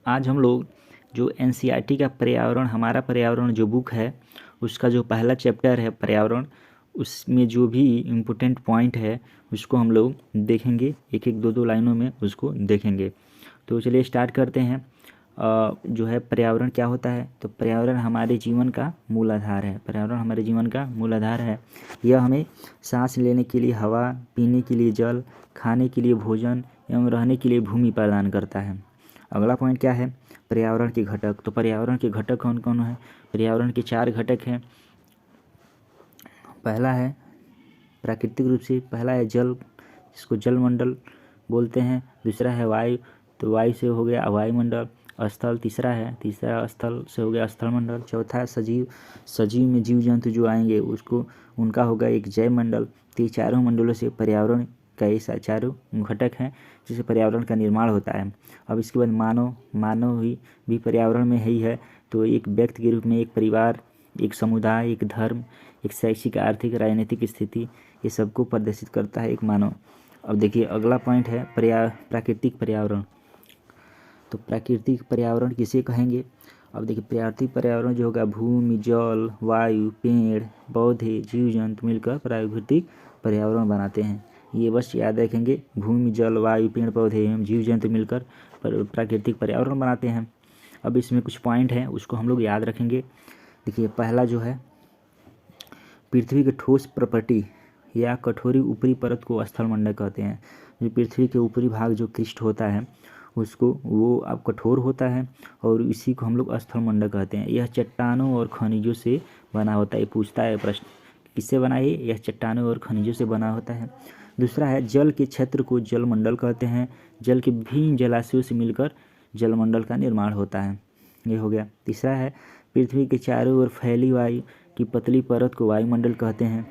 आज हम लोग जो एनसीईआरटी का पर्यावरण, हमारा पर्यावरण जो बुक है, उसका जो पहला चैप्टर है पर्यावरण, उसमें जो भी इम्पोर्टेंट पॉइंट है उसको हम लोग देखेंगे, एक एक दो दो लाइनों में उसको देखेंगे। तो चलिए स्टार्ट करते हैं। जो है पर्यावरण क्या होता है, तो पर्यावरण हमारे जीवन का मूल आधार है। पर्यावरण हमारे जीवन का मूल आधार है। यह हमें सांस लेने के लिए हवा, पीने के लिए जल, खाने के लिए भोजन एवं रहने के लिए भूमि प्रदान करता है। अगला पॉइंट क्या है, पर्यावरण के घटक। तो पर्यावरण के घटक कौन कौन है? पर्यावरण के 4 घटक हैं। पहला है प्राकृतिक रूप से, पहला है जल, जिसको जलमंडल बोलते हैं। दूसरा है वायु, तो वायु से हो गया वायुमंडल। स्थल तीसरा स्थल से हो गया स्थलमंडल। चौथा है सजीव, सजीव में जीव जंतु जो आएंगे उसको, उनका होगा एक जैव मंडल। तो ये चारों मंडलों से पर्यावरण का ऐसा चारों घटक हैं जिससे पर्यावरण का निर्माण होता है। अब इसके बाद मानव भी पर्यावरण में ही है। तो एक व्यक्ति के रूप में एक परिवार, एक समुदाय, एक धर्म, एक शैक्षिक, आर्थिक, राजनीतिक स्थिति, ये सबको प्रदर्शित करता है एक मानव। अब देखिए अगला पॉइंट है प्राकृतिक पर्यावरण। तो प्राकृतिक पर्यावरण किसे कहेंगे? अब देखिए प्राकृतिक पर्यावरण जो होगा भूमि, जल, वायु, पेड़ पौधे, जीव जंतु मिलकर प्राकृतिक पर्यावरण बनाते हैं। ये बस याद रखेंगे, भूमि, जल, वायु, पेड़ पौधे एवं जीव जंतु मिलकर प्राकृतिक पर्यावरण बनाते हैं। अब इसमें कुछ पॉइंट हैं उसको हम लोग याद रखेंगे। देखिए पहला जो है, पृथ्वी के ठोस प्रॉपर्टी या कठोरी ऊपरी परत को स्थलमंडल कहते हैं। जो पृथ्वी के ऊपरी भाग जो क्रिस्ट होता है उसको, वो अब कठोर होता है और इसी को हम लोग स्थलमंडल कहते हैं। यह चट्टानों और खनिजों से बना होता है। ये पूछता है प्रश्न, किससे बना है? यह चट्टानों और खनिजों से बना होता है। दूसरा है जल के क्षेत्र को जलमंडल कहते हैं। जल के विभिन्न जलाशयों से मिलकर जलमंडल का निर्माण होता है। ये हो गया। तीसरा है पृथ्वी के चारों ओर फैली वायु की पतली परत को वायुमंडल कहते हैं।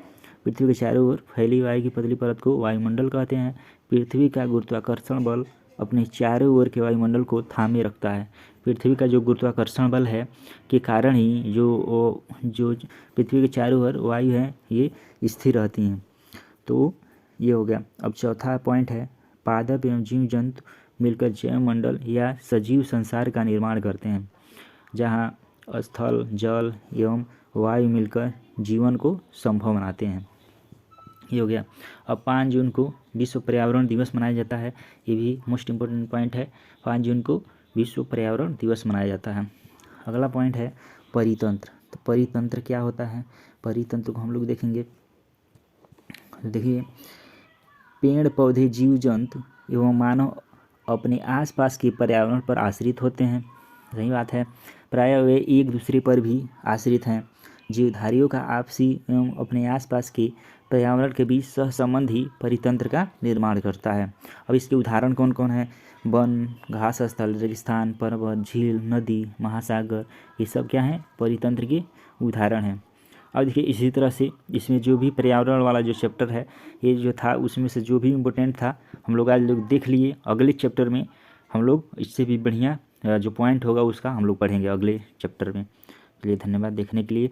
पृथ्वी के चारों ओर फैली वायु की पतली परत को वायुमंडल कहते हैं। पृथ्वी का गुरुत्वाकर्षण बल अपने चारों ओर के वायुमंडल को थामे रखता है। पृथ्वी का जो गुरुत्वाकर्षण बल है के कारण ही जो पृथ्वी के चारों ओर वायु है ये स्थिर रहती हैं। तो ये हो गया। अब चौथा पॉइंट है, पादप एवं जीव जंतु मिलकर जैव मंडल या सजीव संसार का निर्माण करते हैं, जहाँ स्थल, जल एवं वायु मिलकर जीवन को संभव बनाते हैं। ये हो गया। अब 5 जून को विश्व पर्यावरण दिवस मनाया जाता है। ये भी मोस्ट इम्पोर्टेंट पॉइंट है। 5 जून को विश्व पर्यावरण दिवस मनाया जाता है। अगला पॉइंट है परितंत्र। तो परितंत्र क्या होता है? परितंत्र को हम लोग देखेंगे। देखिए पेड़ पौधे, जीव जंतु एवं मानव अपने आसपास के पर्यावरण पर आश्रित होते हैं। सही बात है। प्रायः वे एक दूसरे पर भी आश्रित हैं। जीवधारियों का आपसी एवं अपने आसपास के पर्यावरण के बीच सहसंबंध ही परितंत्र का निर्माण करता है। अब इसके उदाहरण कौन कौन है? वन, घास स्थल, रेगिस्तान, पर्वत, झील, नदी, महासागर, ये सब क्या हैं? परितंत्र के उदाहरण हैं। अब देखिए इसी तरह से इसमें जो भी पर्यावरण वाला जो चैप्टर है, ये जो था उसमें से जो भी इम्पोर्टेंट था हम लोग आज लोग देख लिए। अगले चैप्टर में हम लोग इससे भी बढ़िया जो पॉइंट होगा उसका हम लोग पढ़ेंगे अगले चैप्टर में। चलिए धन्यवाद देखने के लिए।